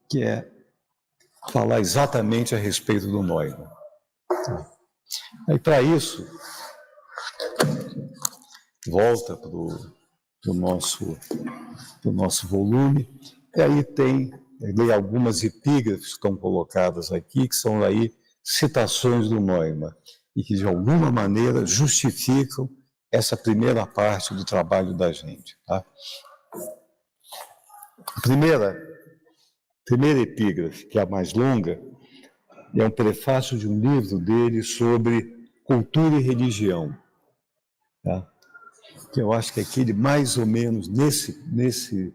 que é falar exatamente a respeito do Neumann. Aí, para isso, volta para o nosso volume, e aí tem algumas epígrafes que estão colocadas aqui, que são aí citações do Neumann, e que, de alguma maneira, justificam essa primeira parte do trabalho da gente. Tá? A primeira epígrafe, que é a mais longa, é um prefácio de um livro dele sobre cultura e religião. Tá? Que eu acho que aquele, mais ou menos, nesse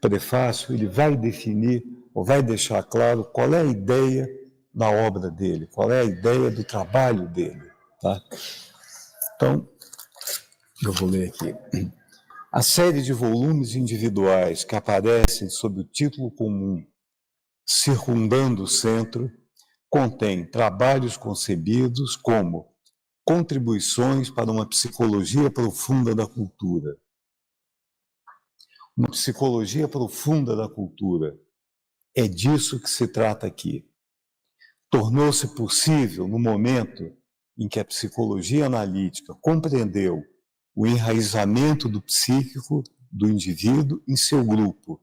prefácio, ele vai definir, ou vai deixar claro, qual é a ideia da obra dele, qual é a ideia do trabalho dele. Tá? Então, eu vou ler aqui. A série de volumes individuais que aparecem sob o título comum Circundando o Centro contém trabalhos concebidos como contribuições para uma psicologia profunda da cultura. Uma psicologia profunda da cultura. É disso que se trata aqui. Tornou-se possível no momento em que a psicologia analítica compreendeu o enraizamento do psíquico do indivíduo em seu grupo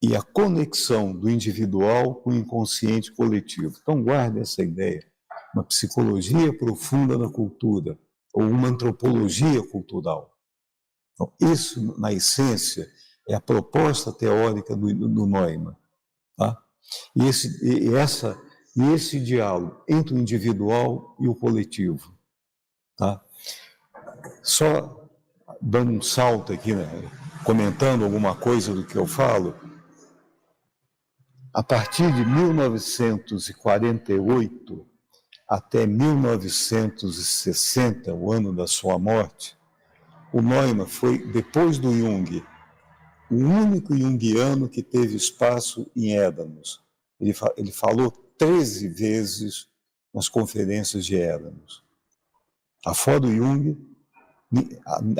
e a conexão do individual com o inconsciente coletivo. Então, guarde essa ideia. Uma psicologia profunda da cultura, ou uma antropologia cultural. Então, isso, na essência, é a proposta teórica do Neumann. Tá? E esse diálogo entre o individual e o coletivo. Tá? Só dando um salto aqui, né, comentando alguma coisa do que eu falo, a partir de 1948 até 1960, o ano da sua morte, o Neumann foi, depois do Jung, o único junguiano que teve espaço em Édanos. Ele falou 13 vezes nas conferências de Édanos. Afora o Jung,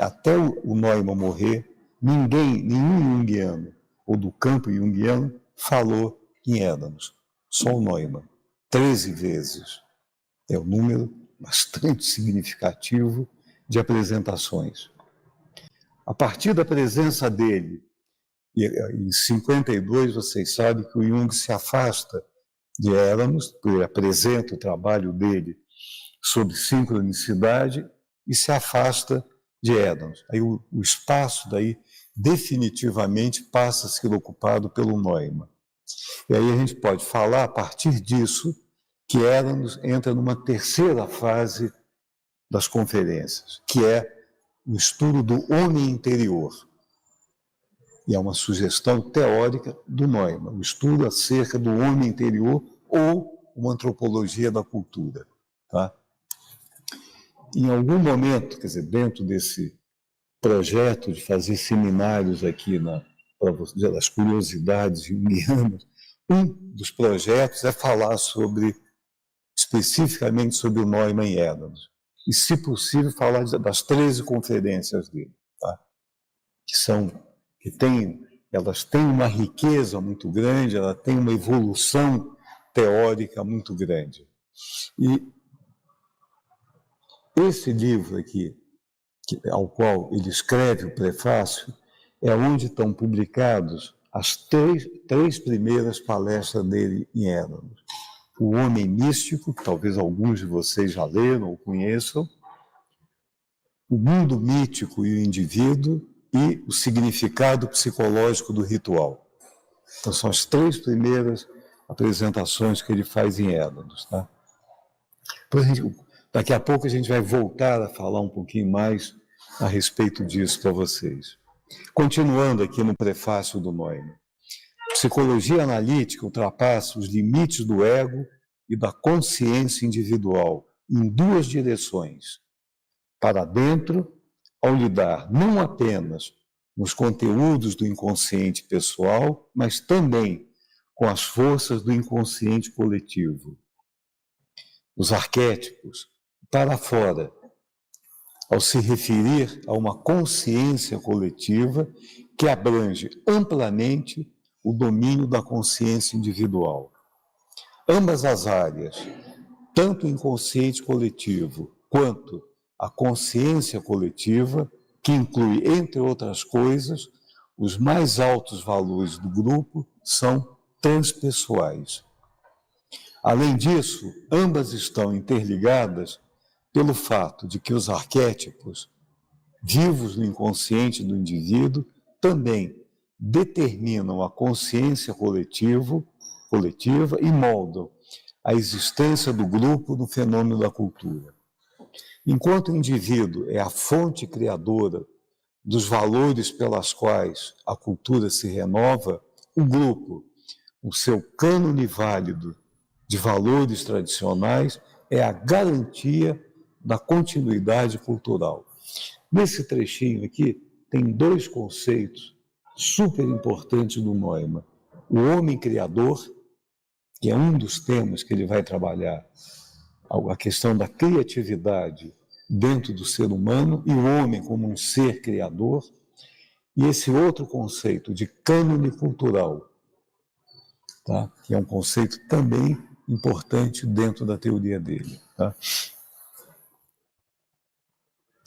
até o Neumann morrer, nenhum junguiano, ou do campo junguiano, falou em Édanos. Só o Neumann. 13 vezes. É um número bastante significativo de apresentações. A partir da presença dele, em 52, vocês sabem que o Jung se afasta de Éramos, ele apresenta o trabalho dele sobre sincronicidade e se afasta de Éramos. Aí o espaço daí definitivamente passa a ser ocupado pelo Neumann. E aí a gente pode falar, a partir disso, que Éramos entra numa terceira fase das conferências, que é o estudo do homem interior. E é uma sugestão teórica do Neumann, o estudo acerca do homem interior ou uma antropologia da cultura. Tá? Em algum momento, quer dizer, dentro desse projeto de fazer seminários aqui das curiosidades junguianas, um dos projetos é falar especificamente sobre o Neumann em Édanos. E, se possível, falar das 13 conferências dele, tá? Elas têm uma riqueza muito grande, elas têm uma evolução teórica muito grande. E esse livro aqui, ao qual ele escreve o prefácio, é onde estão publicados as três primeiras palestras dele em Édanos. O Homem Místico, que talvez alguns de vocês já leram ou conheçam, o Mundo Mítico e o Indivíduo e o Significado Psicológico do Ritual. Então, são as 3 primeiras apresentações que ele faz em Édanos. Tá? Daqui a pouco a gente vai voltar a falar um pouquinho mais a respeito disso para vocês. Continuando aqui no prefácio do Neumann. Psicologia analítica ultrapassa os limites do ego e da consciência individual em 2 direções. Para dentro, ao lidar não apenas nos conteúdos do inconsciente pessoal, mas também com as forças do inconsciente coletivo. Os arquétipos, para fora, ao se referir a uma consciência coletiva que abrange amplamente o domínio da consciência individual. Ambas as áreas, tanto o inconsciente coletivo quanto a consciência coletiva, que inclui, entre outras coisas, os mais altos valores do grupo, são transpessoais. Além disso, ambas estão interligadas pelo fato de que os arquétipos, vivos no inconsciente do indivíduo, também determinam a consciência coletiva e moldam a existência do grupo no fenômeno da cultura. Enquanto o indivíduo é a fonte criadora dos valores pelas quais a cultura se renova, o grupo, o seu cânone válido de valores tradicionais, é a garantia da continuidade cultural. Nesse trechinho aqui, tem dois conceitos super importantes do Neumann. O homem criador, que é um dos temas que ele vai trabalhar, a questão da criatividade dentro do ser humano e o homem como um ser criador, e esse outro conceito de cânone cultural, tá? Que é um conceito também importante dentro da teoria dele, tá?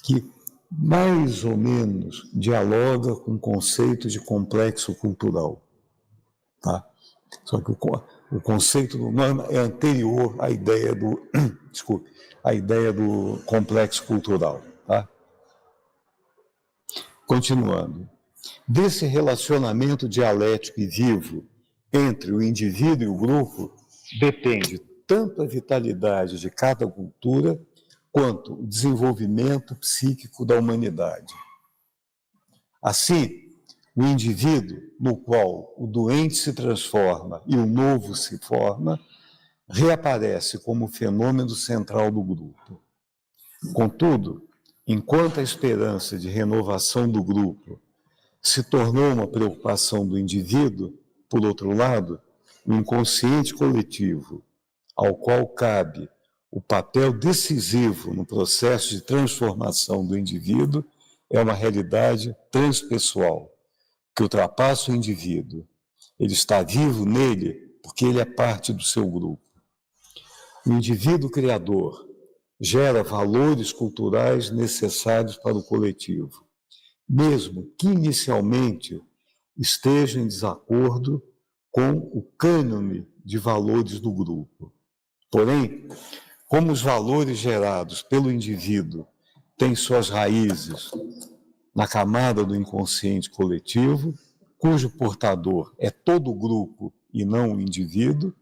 Que mais ou menos dialoga com o conceito de complexo cultural, tá? Só que o conceito do Neumann é anterior à ideia do, desculpe, à ideia do complexo cultural, tá? Continuando. Desse relacionamento dialético e vivo entre o indivíduo e o grupo depende tanto a vitalidade de cada cultura quanto o desenvolvimento psíquico da humanidade. Assim, o indivíduo no qual o doente se transforma e o novo se forma, reaparece como fenômeno central do grupo. Contudo, enquanto a esperança de renovação do grupo se tornou uma preocupação do indivíduo, por outro lado, o inconsciente coletivo, ao qual cabe o papel decisivo no processo de transformação do indivíduo, é uma realidade transpessoal, que ultrapassa o indivíduo. Ele está vivo nele porque ele é parte do seu grupo. O indivíduo criador gera valores culturais necessários para o coletivo, mesmo que inicialmente esteja em desacordo com o cânone de valores do grupo. Porém, como os valores gerados pelo indivíduo têm suas raízes na camada do inconsciente coletivo, cujo portador é todo o grupo e não o indivíduo,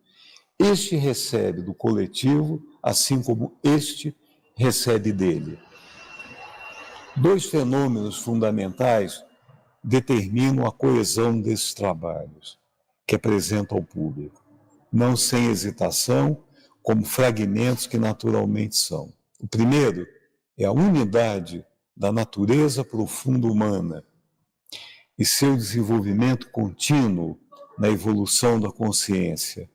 este recebe do coletivo, assim como este recebe dele. Dois fenômenos fundamentais determinam a coesão desses trabalhos que apresenta ao público, não sem hesitação, como fragmentos que naturalmente são. O primeiro é a unidade da natureza profunda humana e seu desenvolvimento contínuo na evolução da consciência,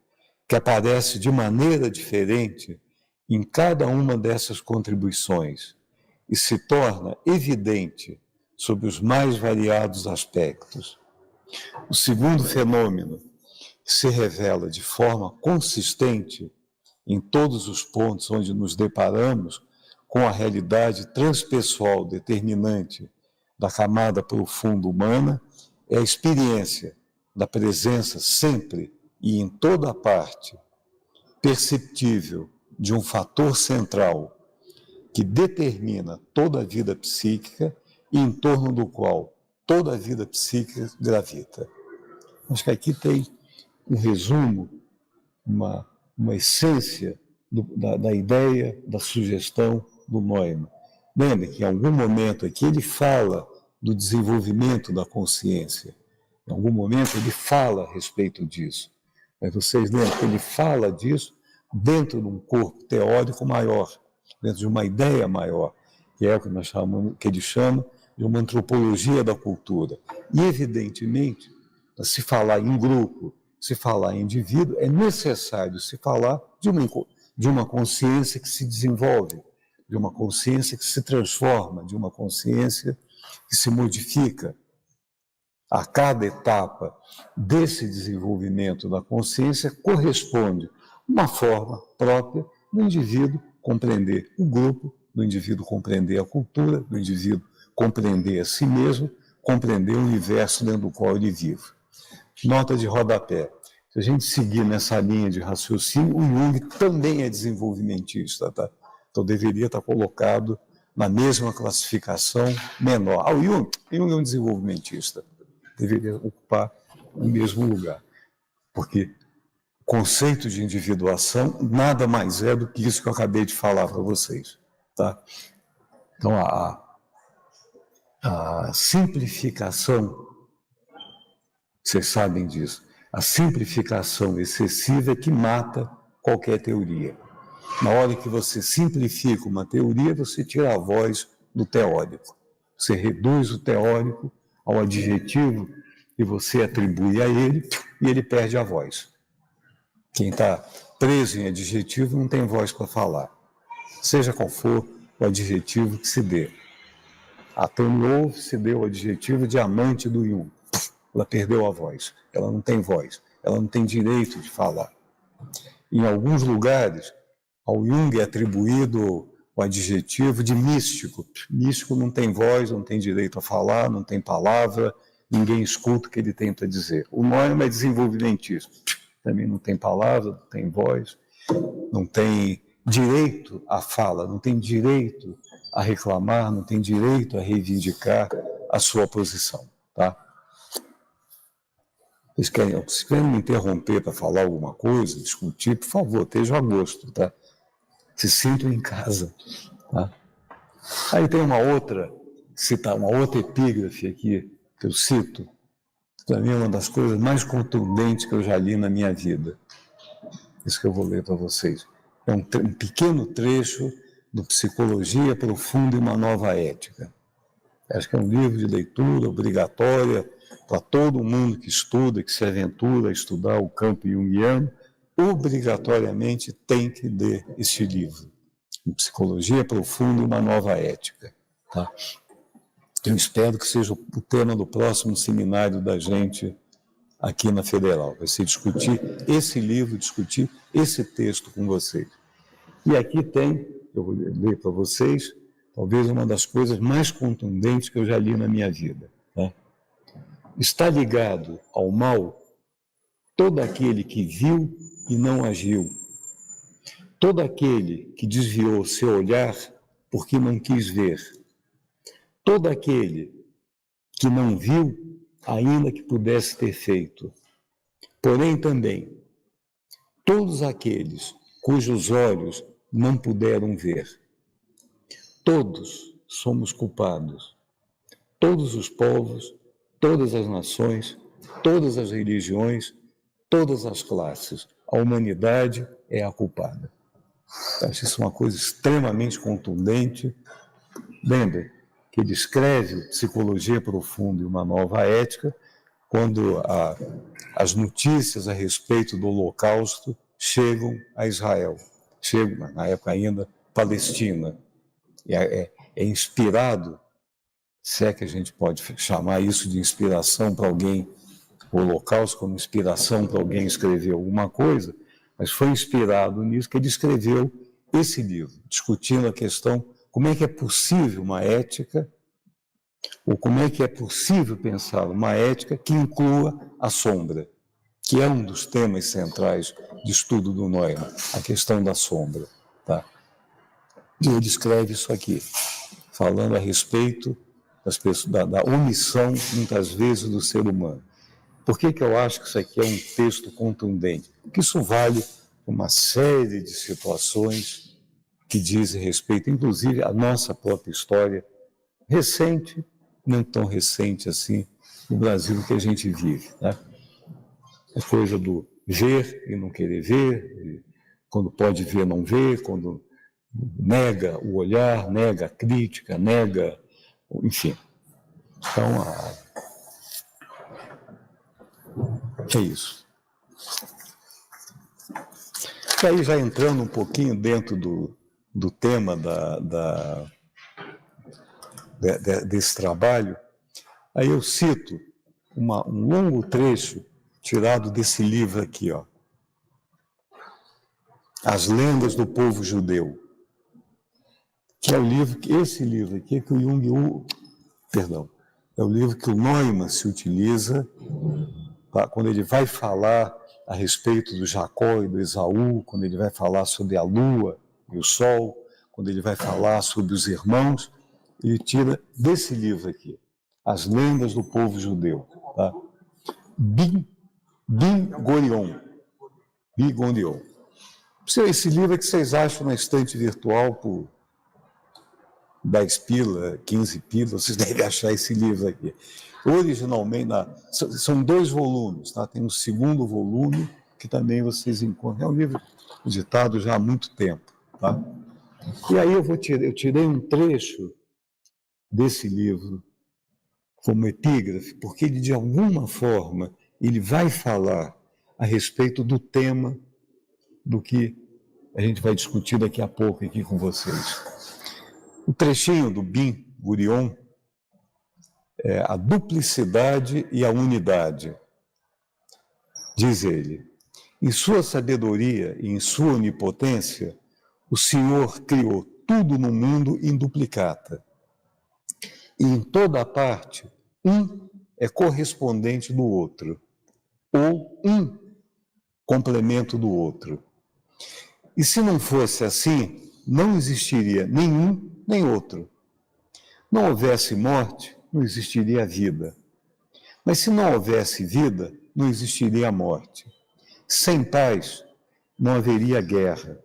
que aparece de maneira diferente em cada uma dessas contribuições e se torna evidente sob os mais variados aspectos. O segundo fenômeno se revela de forma consistente em todos os pontos onde nos deparamos com a realidade transpessoal determinante da camada profunda humana, é a experiência da presença sempre e em toda parte perceptível de um fator central que determina toda a vida psíquica e em torno do qual toda a vida psíquica gravita. Acho que aqui tem um resumo, uma essência da ideia, da sugestão do Neumann. Lembre que em algum momento aqui ele fala do desenvolvimento da consciência. Em algum momento ele fala a respeito disso. Mas vocês lembram que ele fala disso dentro de um corpo teórico maior, dentro de uma ideia maior, que é o que nós chamamos, que ele chama de uma antropologia da cultura. E, evidentemente, para se falar em grupo, se falar em indivíduo, é necessário se falar de uma consciência que se desenvolve, de uma consciência que se transforma, de uma consciência que se modifica. a cada etapa desse desenvolvimento da consciência corresponde uma forma própria do indivíduo compreender o grupo, do indivíduo compreender a cultura, do indivíduo compreender a si mesmo, compreender o universo dentro do qual ele vive. Nota de rodapé. Se a gente seguir nessa linha de raciocínio, o Jung também é desenvolvimentista, tá? Então deveria estar colocado na mesma classificação menor. O Jung é um desenvolvimentista. Deveria ocupar o mesmo lugar. Porque o conceito de individuação nada mais é do que isso que eu acabei de falar para vocês, tá? Então, a simplificação, vocês sabem disso, a simplificação excessiva é que mata qualquer teoria. Na hora que você simplifica uma teoria, você tira a voz do teórico. Você reduz o teórico ao adjetivo que você atribui a ele e ele perde a voz. Quem está preso em adjetivo não tem voz para falar. Seja qual for o adjetivo que se dê. A Toni Wolff se deu o adjetivo de amante do Jung. Ela perdeu a voz. Ela não tem voz. Ela não tem direito de falar. Em alguns lugares, ao Jung é atribuído o adjetivo de místico. Místico não tem voz, não tem direito a falar, não tem palavra, ninguém escuta o que ele tenta dizer. O Neumann é desenvolvimentista. Também não tem palavra, não tem voz, não tem direito à fala, não tem direito a reclamar, não tem direito a reivindicar a sua posição, tá? Se querem me interromper para falar alguma coisa, discutir, por favor, estejam a gosto, tá? Se sintam em casa, tá? Aí tem uma outra epígrafe aqui, que eu cito, para mim é uma das coisas mais contundentes que eu já li na minha vida. Isso que eu vou ler para vocês. É um pequeno trecho do Psicologia Profunda e uma Nova Ética. Acho que é um livro de leitura obrigatória para todo mundo que estuda, que se aventura a estudar o campo junguiano, obrigatoriamente tem que ler este livro. Psicologia Profunda e uma Nova Ética. Tá? Eu espero que seja o tema do próximo seminário da gente aqui na Federal. Vai ser discutir esse livro, discutir esse texto com vocês. E aqui tem, eu vou ler para vocês, talvez uma das coisas mais contundentes que eu já li na minha vida. Tá? Está ligado ao mal todo aquele que viu e não agiu, todo aquele que desviou seu olhar porque não quis ver, todo aquele que não viu, ainda que pudesse ter feito. Porém, também, todos aqueles cujos olhos não puderam ver. Todos somos culpados. Todos os povos, todas as nações, todas as religiões, todas as classes. A humanidade é a culpada. Acho isso uma coisa extremamente contundente. Lembre que ele escreve Psicologia Profunda e uma Nova Ética quando as notícias a respeito do Holocausto chegam a Israel, chegam, na época ainda, Palestina. É inspirado, se é que a gente pode chamar isso de inspiração para alguém, o Holocausto como inspiração para alguém escrever alguma coisa, mas foi inspirado nisso que ele escreveu esse livro, discutindo a questão como é que é possível uma ética, ou como é que é possível pensar uma ética que inclua a sombra, que é um dos temas centrais de estudo do Neumann, a questão da sombra. Tá? E ele escreve isso aqui, falando a respeito da omissão, muitas vezes, do ser humano. Por que eu acho que isso aqui é um texto contundente? Porque isso vale uma série de situações que dizem respeito, inclusive, à nossa própria história recente, não tão recente assim, no Brasil que a gente vive. Né? É coisa do ver e não querer ver, quando pode ver, não ver, quando nega o olhar, nega a crítica, nega, enfim. Então, é isso. E aí, já entrando um pouquinho dentro do tema desse trabalho, aí eu cito um longo trecho tirado desse livro aqui, ó. As Lendas do Povo Judeu. Que é o livro, esse livro aqui que o Jung, é o livro que o Neumann se utiliza quando ele vai falar a respeito do Jacó e do Esaú, quando ele vai falar sobre a lua e o sol, quando ele vai falar sobre os irmãos, ele tira desse livro aqui, As Lendas do Povo Judeu, tá? Ben-Gurion. Esse livro é que vocês acham na estante virtual por 10 pila, 15 pila, vocês devem achar esse livro aqui. Originalmente, são 2 volumes, tá? Tem um segundo volume que também vocês encontram. É um livro editado já há muito tempo, tá? E aí eu tirei um trecho desse livro como epígrafe, porque ele, de alguma forma, ele vai falar a respeito do tema do que a gente vai discutir daqui a pouco aqui com vocês. O trechinho do Ben-Gurion é a duplicidade e a unidade. Diz ele, em sua sabedoria e em sua onipotência, o Senhor criou tudo no mundo em duplicata. E em toda parte, um é correspondente do outro, ou um complemento do outro. E se não fosse assim, não existiria nenhum nem outro. Não houvesse morte, não existiria vida. Mas se não houvesse vida, não existiria morte. Sem paz, não haveria guerra.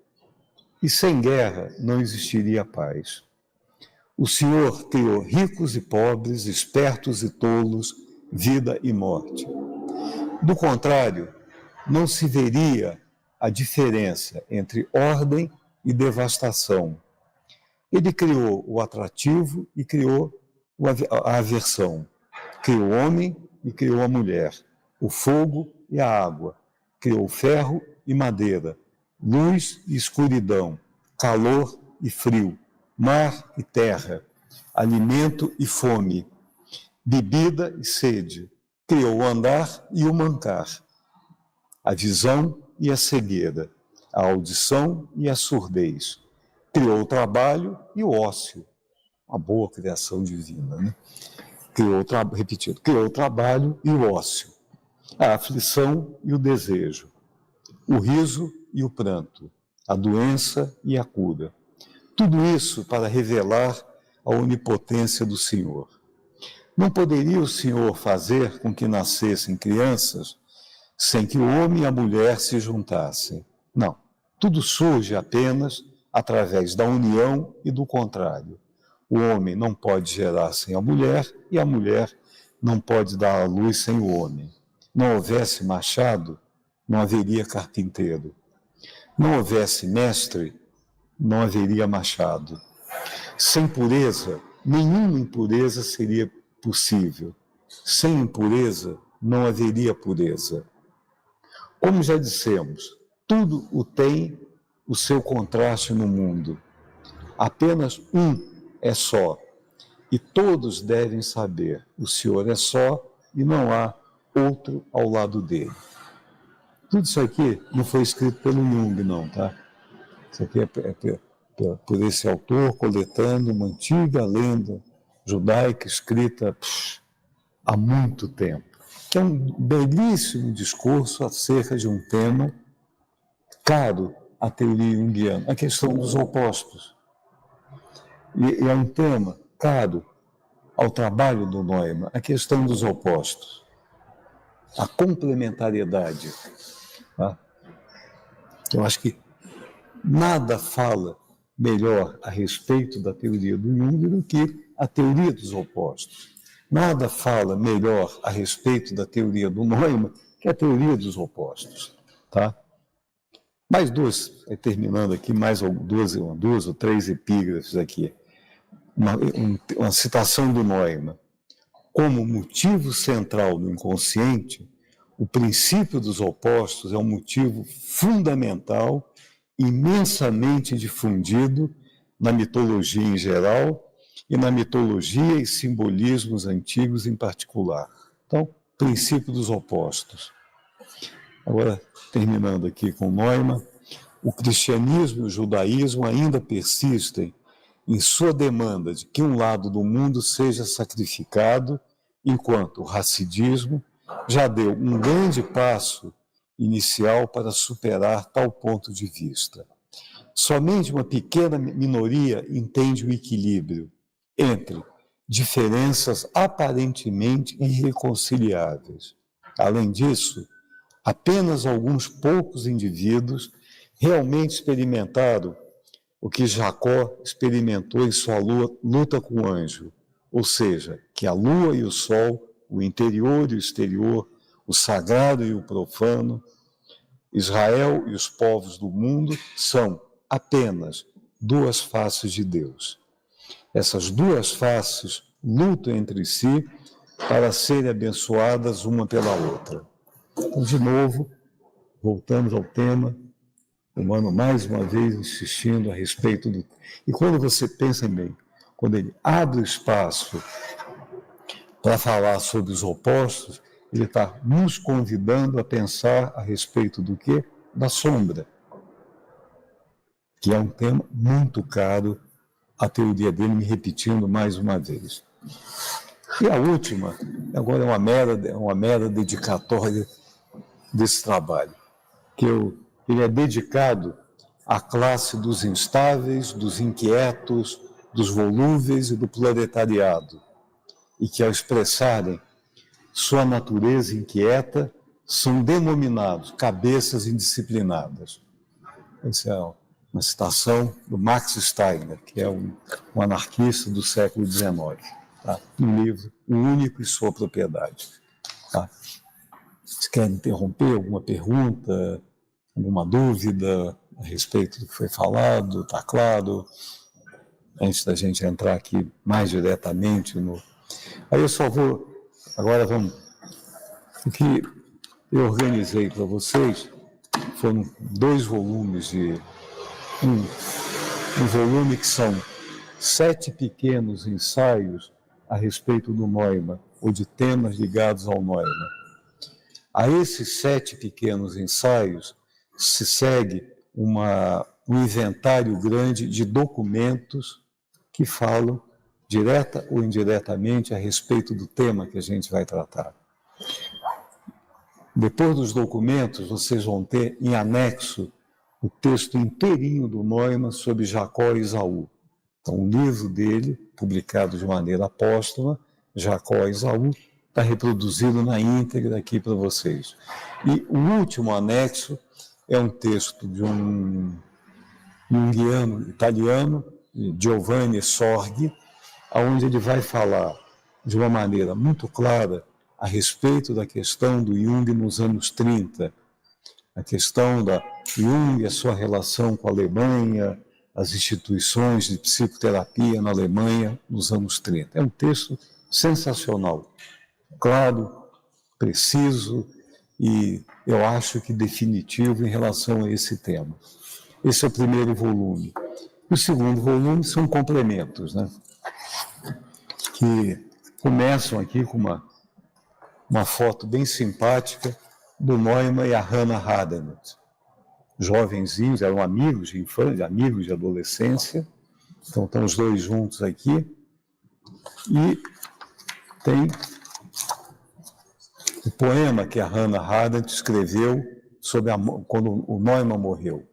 E sem guerra, não existiria paz. O Senhor criou ricos e pobres, espertos e tolos, vida e morte. Do contrário, não se veria a diferença entre ordem e devastação. Ele criou o atrativo e criou a aversão. Criou o homem e criou a mulher, o fogo e a água. Criou ferro e madeira, luz e escuridão, calor e frio, mar e terra, alimento e fome, bebida e sede. Criou o andar e o mancar, a visão e a cegueira, a audição e a surdez. Criou o trabalho e o ócio, uma boa criação divina, né? Criou o trabalho e o ócio, a aflição e o desejo, o riso e o pranto, a doença e a cura. Tudo isso para revelar a onipotência do Senhor. Não poderia o Senhor fazer com que nascessem crianças sem que o homem e a mulher se juntassem? Não. Tudo surge apenas através da união e do contrário. O homem não pode gerar sem a mulher e a mulher não pode dar à luz sem o homem. Não houvesse machado, não haveria carpinteiro. Não houvesse mestre, não haveria machado. Sem pureza, nenhuma impureza seria possível. Sem impureza, não haveria pureza. Como já dissemos, tudo tem o seu contraste no mundo. Apenas um é só, e todos devem saber, o Senhor é só e não há outro ao lado dele. Tudo isso aqui não foi escrito pelo Jung, não, tá? Isso aqui é por esse autor, coletando uma antiga lenda judaica escrita há muito tempo. Que é um belíssimo discurso acerca de um tema caro à teoria junguiana, a questão dos opostos. E é um tema caro ao trabalho do Neumann, a questão dos opostos, a complementariedade. Tá? Eu acho que nada fala melhor a respeito da teoria do Jung do que a teoria dos opostos. Nada fala melhor a respeito da teoria do Neumann que a teoria dos opostos. Tá? Mais duas, terminando aqui, mais duas ou três epígrafes aqui. Uma citação do Neumann. Como motivo central do inconsciente, o princípio dos opostos é um motivo fundamental, imensamente difundido na mitologia em geral e na mitologia e simbolismos antigos em particular. Então, princípio dos opostos. Agora, terminando aqui com Neumann, o cristianismo e o judaísmo ainda persistem em sua demanda de que um lado do mundo seja sacrificado, enquanto o hasidismo já deu um grande passo inicial para superar tal ponto de vista. Somente uma pequena minoria entende o equilíbrio entre diferenças aparentemente irreconciliáveis. Além disso, apenas alguns poucos indivíduos realmente experimentaram o que Jacó experimentou em sua luta com o anjo, ou seja, que a lua e o sol, o interior e o exterior, o sagrado e o profano, Israel e os povos do mundo são apenas duas faces de Deus. Essas duas faces lutam entre si para serem abençoadas uma pela outra. Então, de novo, voltamos ao tema, Emmanuel mais uma vez insistindo a respeito do... E quando você pensa bem, quando ele abre o espaço para falar sobre os opostos, ele está nos convidando a pensar a respeito do quê? Da sombra, que é um tema muito caro, a teoria dele me repetindo mais uma vez. E a última, agora é uma mera dedicatória desse trabalho, que ele é dedicado à classe dos instáveis, dos inquietos, dos volúveis e do proletariado, e que ao expressarem sua natureza inquieta, são denominados cabeças indisciplinadas. Essa é uma citação do Max Steiner, que é um anarquista do século XIX, tá? No livro O Único e Sua Propriedade. Tá? Se querem interromper alguma pergunta, alguma dúvida a respeito do que foi falado, está claro? Antes da gente entrar aqui mais diretamente no... Aí eu só vou... Agora vamos... O que eu organizei para vocês foram 2 volumes de... Um volume que são 7 pequenos ensaios a respeito do Neumann, ou de temas ligados ao Neumann. A esses 7 pequenos ensaios se segue um inventário grande de documentos que falam, direta ou indiretamente, a respeito do tema que a gente vai tratar. Depois dos documentos, vocês vão ter em anexo o texto inteirinho do Neumann sobre Jacó e Esaú. Então, o livro dele, publicado de maneira póstuma, Jacó e Esaú, está reproduzido na íntegra aqui para vocês. E o último anexo é um texto de um junguiano italiano, Giovanni Sorgi, onde ele vai falar de uma maneira muito clara a respeito da questão do Jung nos anos 30, a questão da Jung, a sua relação com a Alemanha, as instituições de psicoterapia na Alemanha nos anos 30. É um texto sensacional, claro, preciso e eu acho que definitivo em relação a esse tema. Esse é o primeiro volume. O segundo volume são complementos, né? Que começam aqui com uma foto bem simpática do Neumann e a Hannah Arendt. Jovenzinhos, eram amigos de infância, amigos de adolescência. Então, estão os dois juntos aqui. E tem o poema que a Hannah Arendt escreveu sobre quando o Neumann morreu.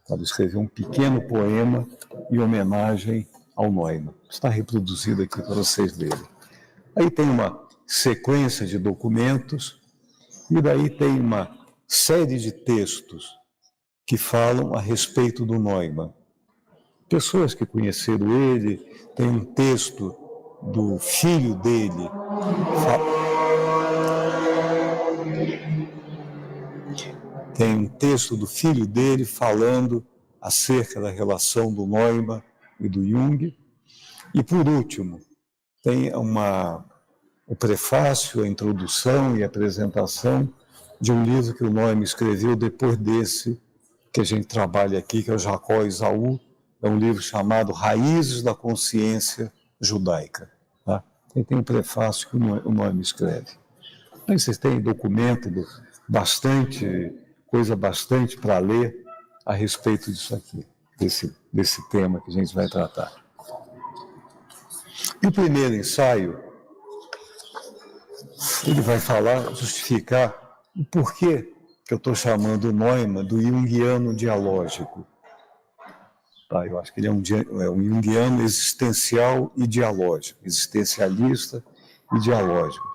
Ela escreveu um pequeno poema em homenagem ao Neumann. Está reproduzido aqui para vocês verem. Aí tem uma sequência de documentos e daí tem uma série de textos que falam a respeito do Neumann. Pessoas que conheceram ele, tem um texto do filho dele, falando acerca da relação do Neumann e do Jung. E, por último, tem o prefácio, a introdução e a apresentação de um livro que o Neumann escreveu depois desse que a gente trabalha aqui, que é o Jacó e Esaú. É um livro chamado Raízes da Consciência Judaica. Tá? E tem um prefácio que o Neumann escreve. Aí vocês têm documento, coisa bastante para ler a respeito disso aqui, desse tema que a gente vai tratar. E o primeiro ensaio, ele vai justificar o porquê que eu estou chamando o Neumann do junguiano dialógico. Tá, eu acho que ele é um junguiano existencial e dialógico, existencialista e dialógico.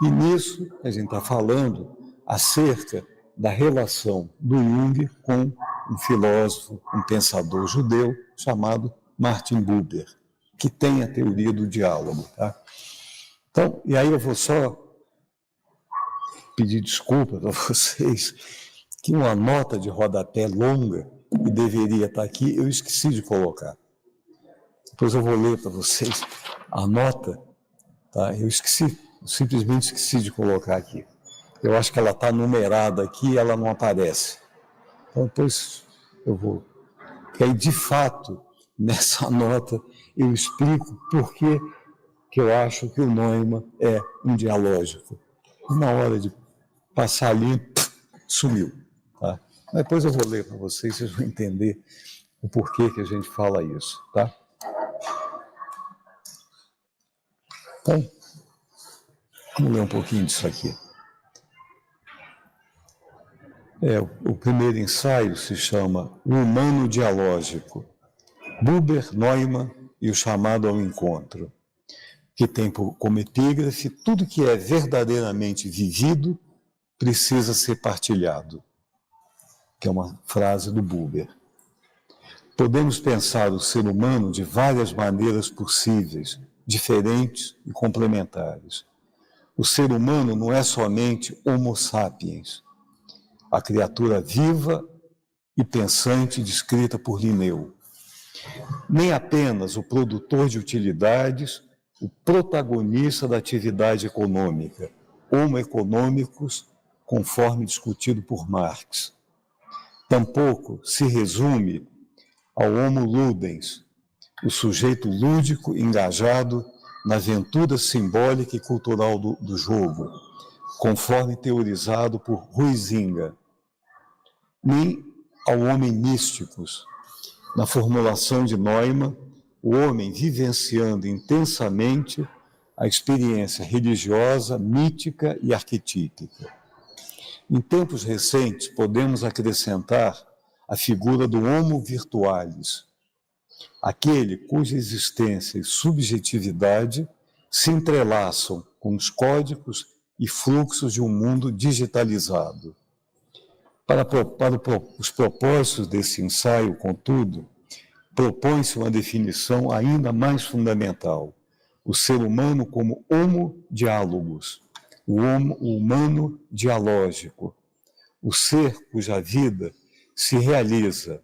E nisso a gente está falando acerca da relação do Jung com um filósofo, um pensador judeu chamado Martin Buber, que tem a teoria do diálogo. Tá? Então, e aí eu vou só pedir desculpa para vocês que uma nota de rodapé longa, que deveria estar aqui, eu esqueci de colocar. Depois eu vou ler para vocês a nota, tá? Eu simplesmente esqueci de colocar aqui. Eu acho que ela está numerada aqui e ela não aparece. Então, depois eu vou. Porque aí, de fato, nessa nota, eu explico por que eu acho que o Neumann é um dialógico. E na hora de passar ali, sumiu. Tá? Mas depois eu vou ler para vocês vão entender o porquê que a gente fala isso. Tá? Então, vamos ler um pouquinho disso aqui. O primeiro ensaio se chama O Humano Dialógico, Buber, Neumann e o Chamado ao Encontro, que tem como epígrafe: tudo que é verdadeiramente vivido precisa ser partilhado, que é uma frase do Buber. Podemos pensar o ser humano de várias maneiras possíveis, diferentes e complementares. O ser humano não é somente Homo sapiens, a criatura viva e pensante descrita por Linneu, nem apenas o produtor de utilidades, o protagonista da atividade econômica, Homo economicus, conforme discutido por Marx. Tampouco se resume ao Homo ludens, o sujeito lúdico engajado na aventura simbólica e cultural do jogo, conforme teorizado por Huizinga, nem ao homem místicos, na formulação de Neumann, o homem vivenciando intensamente a experiência religiosa, mítica e arquetípica. Em tempos recentes, podemos acrescentar a figura do Homo virtualis, aquele cuja existência e subjetividade se entrelaçam com os códigos e fluxos de um mundo digitalizado. Para os propósitos desse ensaio, contudo, propõe-se uma definição ainda mais fundamental: o ser humano como homo diálogos, o humano dialógico, o ser cuja vida se realiza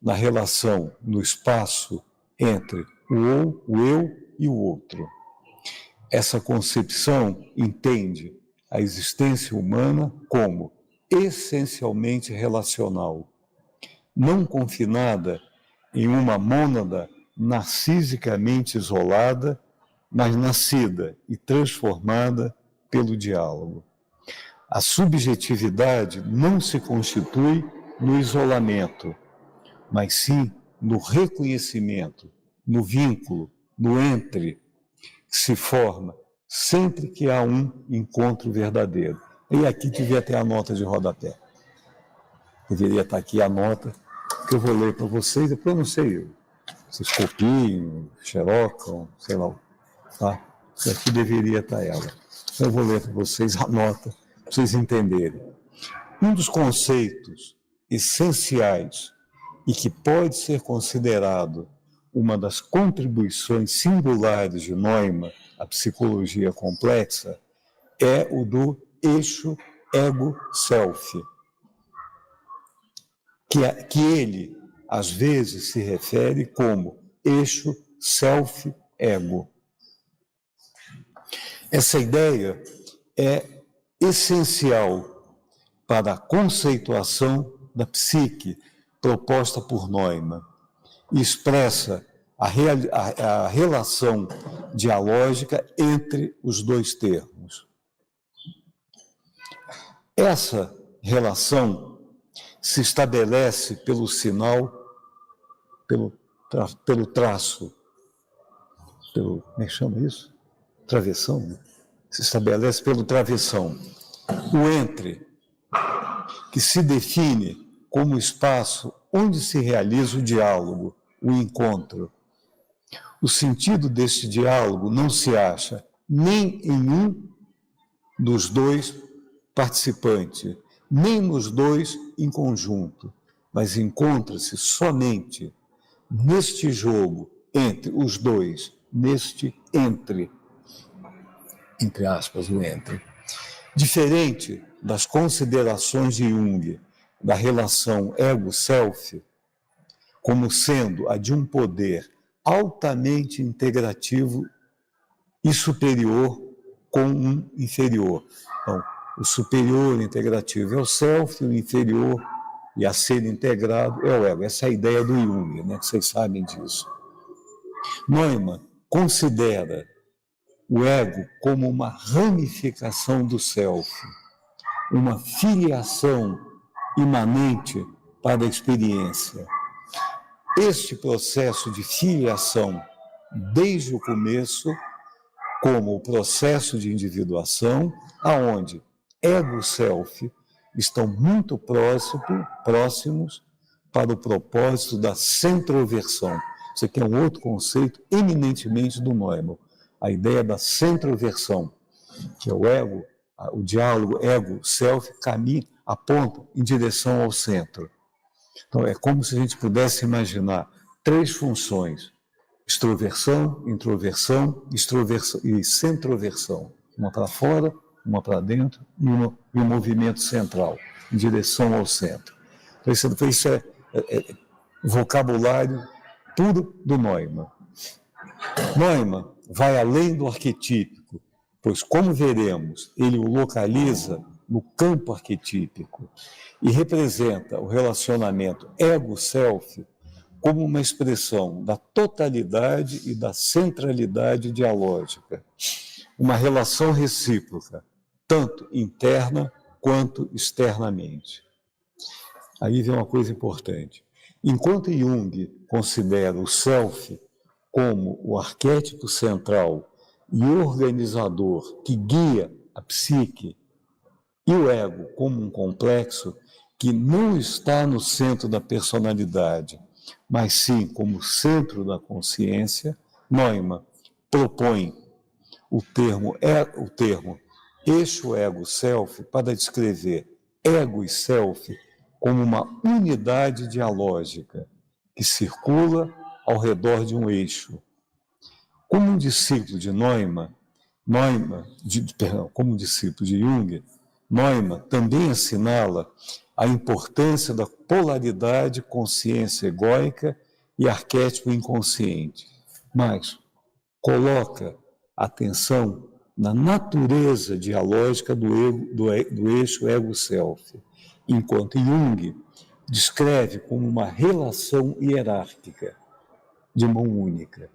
na relação, no espaço entre o eu e o outro. Essa concepção entende a existência humana como essencialmente relacional, não confinada em uma mônada narcisicamente isolada, mas nascida e transformada pelo diálogo. A subjetividade não se constitui no isolamento, mas sim no reconhecimento, no vínculo, no entre, que se forma sempre que há um encontro verdadeiro. E aqui devia ter a nota de rodapé. Deveria estar aqui a nota, que eu vou ler para vocês, depois eu não sei, vocês copiem, xerocam, sei lá, tá? E aqui deveria estar ela. Então eu vou ler para vocês a nota, para vocês entenderem. Um dos conceitos essenciais e que pode ser considerado uma das contribuições singulares de Neumann à psicologia complexa é o do eixo ego-self, que ele, às vezes, se refere como eixo self-ego. Essa ideia é essencial para a conceituação da psique proposta por Neumann e expressa a relação dialógica entre os dois termos. Essa relação se estabelece pelo sinal, pelo traço, como é que chama isso? Travessão, né? Se estabelece pelo travessão. O entre, que se define como o espaço onde se realiza o diálogo, o encontro. O sentido deste diálogo não se acha nem em um dos dois participantes, nem nos dois em conjunto, mas encontra-se somente neste jogo entre os dois, neste entre aspas, o entre. Diferente das considerações de Jung da relação ego-self, como sendo a de um poder altamente integrativo e superior com um inferior. Então, o superior integrativo é o self, o inferior e a ser integrado é o ego. Essa é a ideia do Jung, né, que vocês sabem disso. Neumann considera o ego como uma ramificação do self, uma filiação imanente para a experiência. Este processo de filiação, desde o começo, como o processo de individuação, aonde ego e self estão muito próximos para o propósito da centroversão. Isso aqui é um outro conceito eminentemente do Neumann, a ideia da centroversão, que é o ego, o diálogo ego-self aponta em direção ao centro. Então, é como se a gente pudesse imaginar 3 funções: extroversão, introversão, extroversão e centroversão. Uma para fora, uma para dentro e um movimento central, em direção ao centro. Então, isso é vocabulário puro do Neumann. Neumann vai além do arquetípico, pois, como veremos, ele o localiza no campo arquetípico e representa o relacionamento ego-self como uma expressão da totalidade e da centralidade dialógica, uma relação recíproca, tanto interna quanto externamente. Aí vem uma coisa importante. Enquanto Jung considera o self como o arquétipo central e organizador que guia a psique, e o ego como um complexo que não está no centro da personalidade, mas sim como centro da consciência, Neumann propõe o termo eixo ego-self para descrever ego e self como uma unidade dialógica que circula ao redor de um eixo. Como um discípulo de como um discípulo de Jung, Neumann também assinala a importância da polaridade consciência egóica e arquétipo inconsciente, mas coloca atenção na natureza dialógica do eixo ego-self, enquanto Jung descreve como uma relação hierárquica de mão única.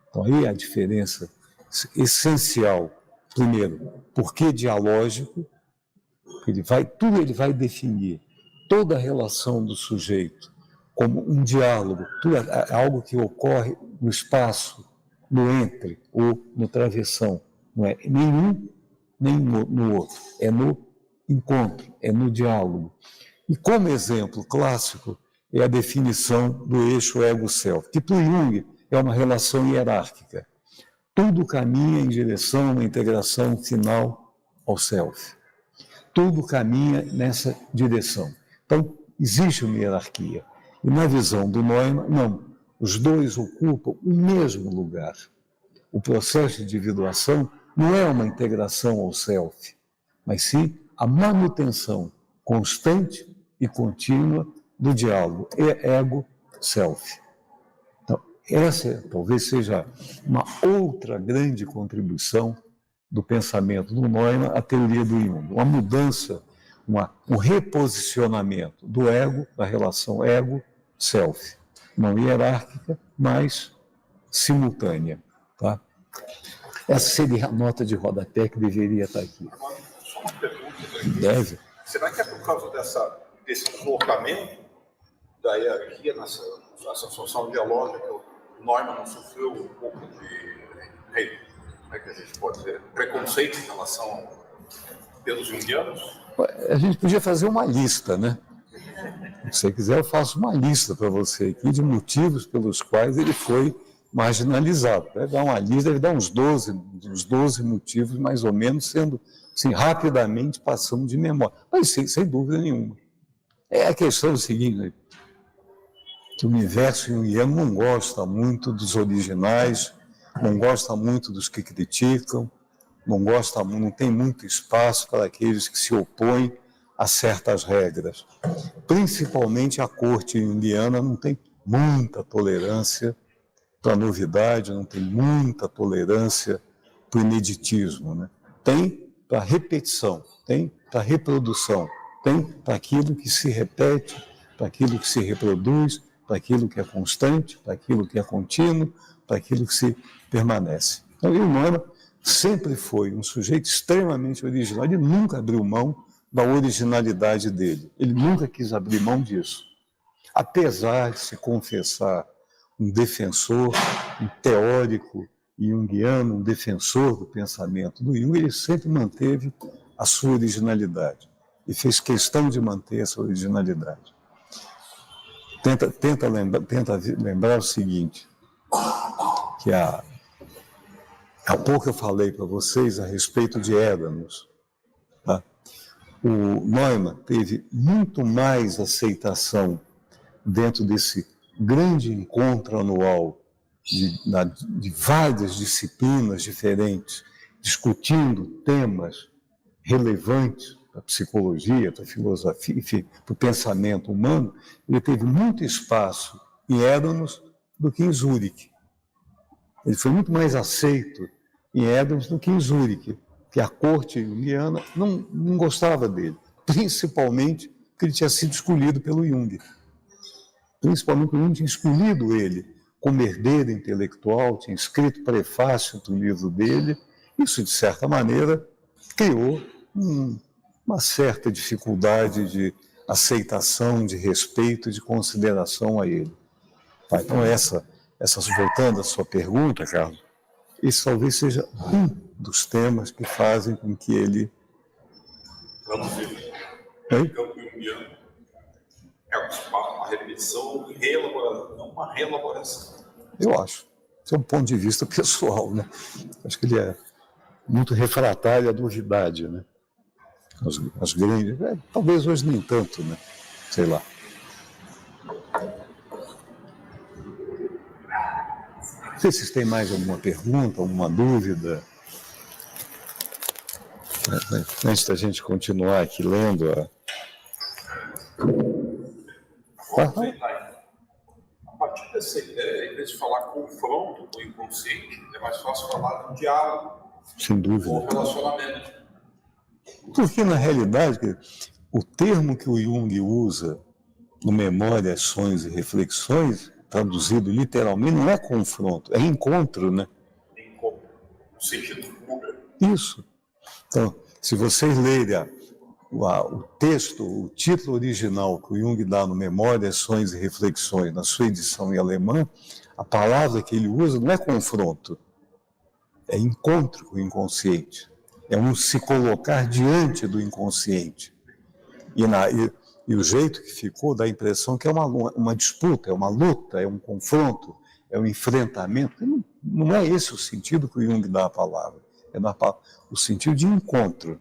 Então, aí a diferença essencial. Primeiro, por que dialógico? Ele vai definir toda a relação do sujeito como um diálogo, tudo é algo que ocorre no espaço, no entre ou no travessão. Não é nenhum nem no outro, é no encontro, é no diálogo. E como exemplo clássico é a definição do eixo ego-self, que para o Jung é uma relação hierárquica. Tudo caminha em direção a uma integração final ao self. Tudo caminha nessa direção. Então, existe uma hierarquia. E na visão do Neumann, não. Os dois ocupam o mesmo lugar. O processo de individuação não é uma integração ao self, mas sim a manutenção constante e contínua do diálogo ego-self. Então, essa talvez seja uma outra grande contribuição do pensamento do Neumann à teoria do Jung. Uma mudança, um reposicionamento do ego, da relação ego-self. Não hierárquica, mas simultânea. Tá? Essa seria a nota de rodapé que deveria estar aqui. Deve. Será que é por causa desse deslocamento da hierarquia nessa associação dialógica? O Neumann não sofreu um pouco de, como é que a gente pode dizer, preconceito em relação pelos junguianos? A gente podia fazer uma lista, né? Se você quiser, eu faço uma lista para você aqui de motivos pelos quais ele foi marginalizado. Deve dar uma lista, deve dar uns 12 motivos, mais ou menos, sendo assim, rapidamente passando de memória. Mas sem dúvida nenhuma. É a questão seguinte, né? Que o universo junguiano não gosta muito dos originais, não gosta muito dos que criticam, não tem muito espaço para aqueles que se opõem a certas regras. Principalmente a corte junguiana não tem muita tolerância para a novidade, não tem muita tolerância para o ineditismo, né? Tem para a repetição, tem para a reprodução, tem para aquilo que se repete, para aquilo que se reproduz, para aquilo que é constante, para aquilo que é contínuo, para aquilo que se permanece. Então, o Neumann sempre foi um sujeito extremamente original, ele nunca abriu mão da originalidade dele, ele nunca quis abrir mão disso. Apesar de se confessar um defensor, um teórico junguiano, um defensor do pensamento do Jung, ele sempre manteve a sua originalidade e fez questão de manter essa originalidade. Tenta lembrar o seguinte, que há pouco eu falei para vocês a respeito de Édanos. Tá? O Neumann teve muito mais aceitação dentro desse grande encontro anual de várias disciplinas diferentes, discutindo temas relevantes para a psicologia, para a filosofia, enfim, para o pensamento humano. Ele teve muito espaço em Édanos do que em Zurique. Ele foi muito mais aceito em Édanos do que em Zurique, que a corte junguiana não gostava dele, principalmente porque ele tinha sido escolhido pelo Jung. Principalmente o Jung tinha escolhido ele como herdeiro intelectual, tinha escrito prefácio do livro dele. Isso, de certa maneira, criou uma certa dificuldade de aceitação, de respeito, de consideração a ele. Tá, então, voltando à sua pergunta, Carlos, esse talvez seja um dos temas que fazem com que ele... Traduzir. O campo junguiano é uma repetição, não uma reelaboração. Eu acho. Esse é um ponto de vista pessoal, né? Acho que ele é muito refratário à novidade, né? As grandes... talvez hoje nem tanto, né? Sei lá. Não sei se vocês têm mais alguma pergunta, alguma dúvida. Antes da gente continuar aqui lendo a partir dessa ideia, em vez de falar confronto com o inconsciente, é mais fácil falar de diálogo. Sem dúvida. Ou relacionamento. Porque, na realidade, o termo que o Jung usa no Memórias, Sonhos e Reflexões, traduzido literalmente, não é confronto, é encontro, né? Encontro. No sentido fuga. Isso. Então, se vocês lerem o texto, o título original que o Jung dá no Memórias, Sonhos e Reflexões, na sua edição em alemão, a palavra que ele usa não é confronto, é encontro com o inconsciente. É um se colocar diante do inconsciente. E o jeito que ficou dá a impressão que é uma disputa, é uma luta, é um confronto, é um enfrentamento. Não é esse o sentido que o Jung dá à palavra. É o sentido de encontro.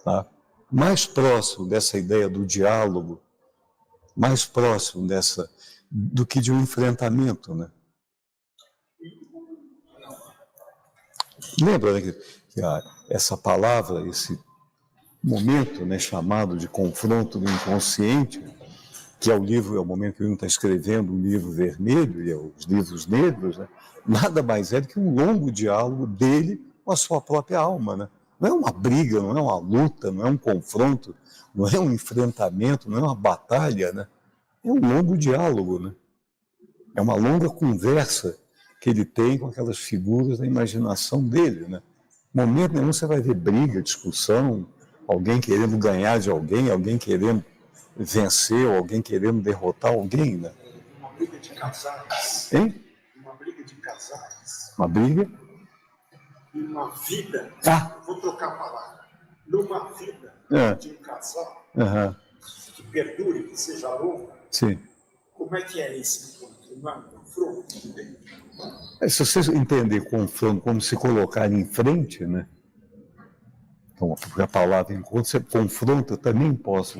Tá? Mais próximo dessa ideia do diálogo, mais próximo do que de um enfrentamento, né? Lembra, né, que essa palavra, esse momento, né, chamado de confronto do inconsciente, que é o momento que o Jung está escrevendo um livro vermelho, e os livros negros, né, nada mais é do que um longo diálogo dele com a sua própria alma, né? Não é uma briga, não é uma luta, não é um confronto, não é um enfrentamento, não é uma batalha, né? É um longo diálogo, né? É uma longa conversa que ele tem com aquelas figuras da imaginação dele, né? Momento nenhum você vai ver briga, discussão, Alguém querendo ganhar de alguém, alguém querendo vencer, ou alguém querendo derrotar alguém, né? Uma briga de casais. Hein? Uma briga de casais. Uma briga? Uma vida. Ah! Vou trocar a palavra. Numa vida de um casal que perdure, que seja longa. Sim. Como é que é esse confronto? Se você entender confronto como se colocar em frente, né? Então, a palavra encontro, você confronta, eu também posso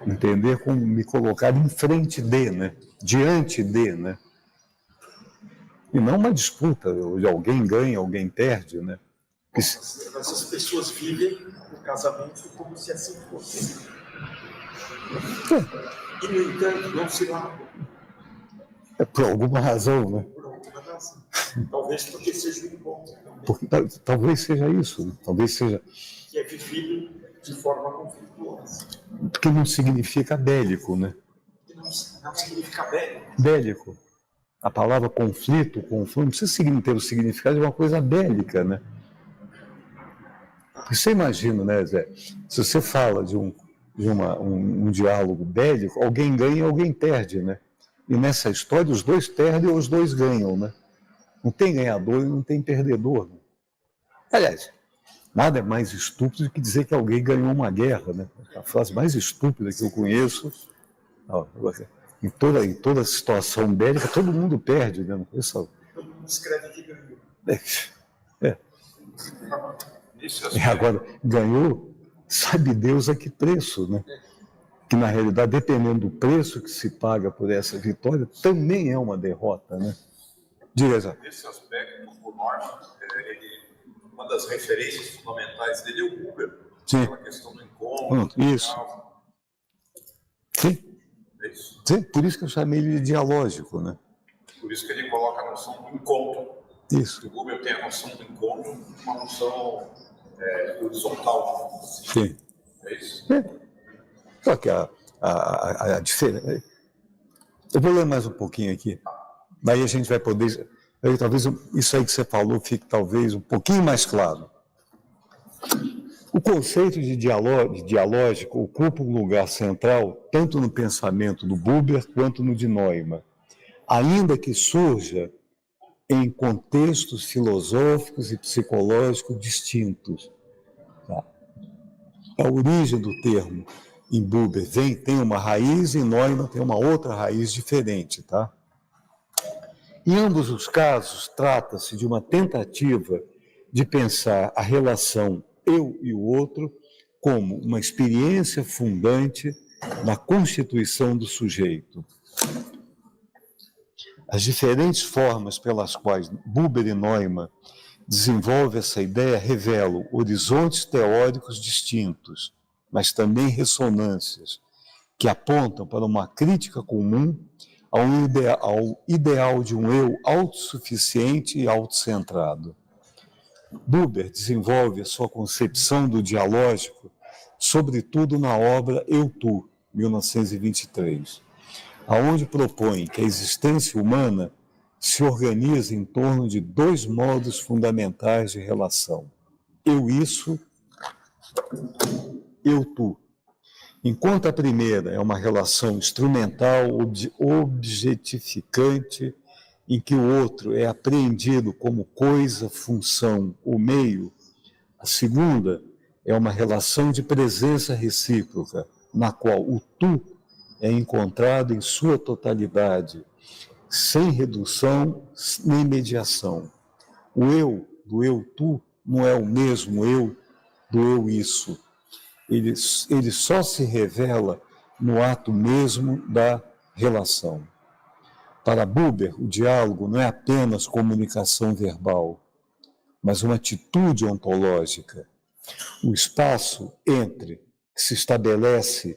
entender como me colocar em frente de, né? Diante de, né? E não uma disputa, onde alguém ganha, alguém perde, né? Essas pessoas vivem o casamento como se assim fosse. E, no entanto, não se largam. É por alguma razão, né? Por alguma razão. Talvez porque seja um encontro também. Porque, talvez seja isso, né? Talvez seja... Que é vivido de forma conflituosa. Porque não significa bélico, né? Que não significa bélico. Bélico. A palavra conflito, confronto, não precisa ter o significado de uma coisa bélica, né? Porque você imagina, né, Zé? Se você fala de um diálogo bélico, alguém ganha e alguém perde, né? E nessa história, os dois perdem ou os dois ganham, né? Não tem ganhador e não tem perdedor. Né? Aliás, nada é mais estúpido do que dizer que alguém ganhou uma guerra, né? A frase mais estúpida que eu conheço, em toda situação bélica, todo mundo perde, né? Todo mundo escreve que ganhou. Agora, ganhou, sabe Deus a que preço, né? Que, na realidade, dependendo do preço que se paga por essa vitória, também é uma derrota, né? Diga. Nesse aspecto, o Norman, uma das referências fundamentais dele é o Buber. Sim. Aquela questão do encontro. Isso. Sim. É isso. Sim. Por isso que eu chamei ele de dialógico, né? Por isso que ele coloca a noção do encontro. Isso. O Buber tem a noção do encontro, uma noção horizontal. Sim. É isso. Só que a diferença... Eu vou ler mais um pouquinho aqui. Daí a gente vai poder... Talvez isso aí que você falou fique talvez um pouquinho mais claro. O conceito de dialógico ocupa um lugar central tanto no pensamento do Buber quanto no de Neumann, ainda que surja em contextos filosóficos e psicológicos distintos. Tá? A origem do termo em Buber tem uma raiz e em Neumann tem uma outra raiz diferente. Tá? Em ambos os casos, trata-se de uma tentativa de pensar a relação eu e o outro como uma experiência fundante na constituição do sujeito. As diferentes formas pelas quais Buber e Neumann desenvolvem essa ideia revelam horizontes teóricos distintos, mas também ressonâncias, que apontam para uma crítica comum ao ideal de um eu autossuficiente e autocentrado. Buber desenvolve a sua concepção do dialógico, sobretudo na obra Eu-Tu, 1923, aonde propõe que a existência humana se organiza em torno de dois modos fundamentais de relação: eu-isso, eu-tu. Enquanto a primeira é uma relação instrumental, objetificante, em que o outro é apreendido como coisa, função ou meio, a segunda é uma relação de presença recíproca, na qual o tu é encontrado em sua totalidade, sem redução nem mediação. O eu do eu-tu não é o mesmo eu do eu-isso. Ele só se revela no ato mesmo da relação. Para Buber, o diálogo não é apenas comunicação verbal, mas uma atitude ontológica. O espaço entre que se estabelece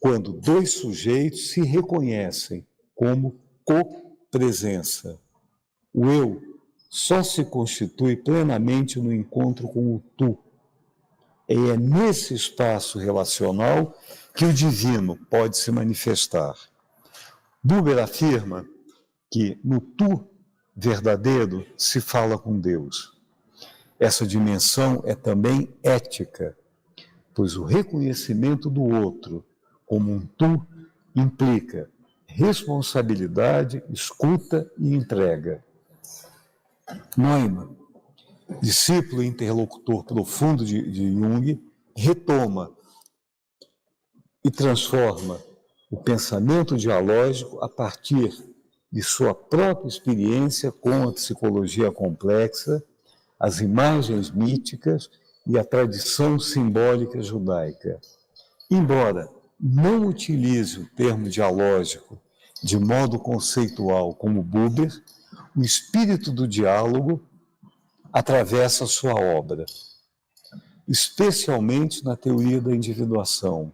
quando dois sujeitos se reconhecem como copresença. O eu só se constitui plenamente no encontro com o tu. E é nesse espaço relacional que o divino pode se manifestar. Buber afirma que no tu verdadeiro se fala com Deus. Essa dimensão é também ética. pois o reconhecimento do outro como um tu implica responsabilidade, escuta e entrega. Neumann, discípulo e interlocutor profundo de Jung, retoma e transforma o pensamento dialógico a partir de sua própria experiência com a psicologia complexa, as imagens míticas e a tradição simbólica judaica. Embora não utilize o termo dialógico de modo conceitual como Buber, o espírito do diálogo atravessa sua obra, especialmente na teoria da individuação,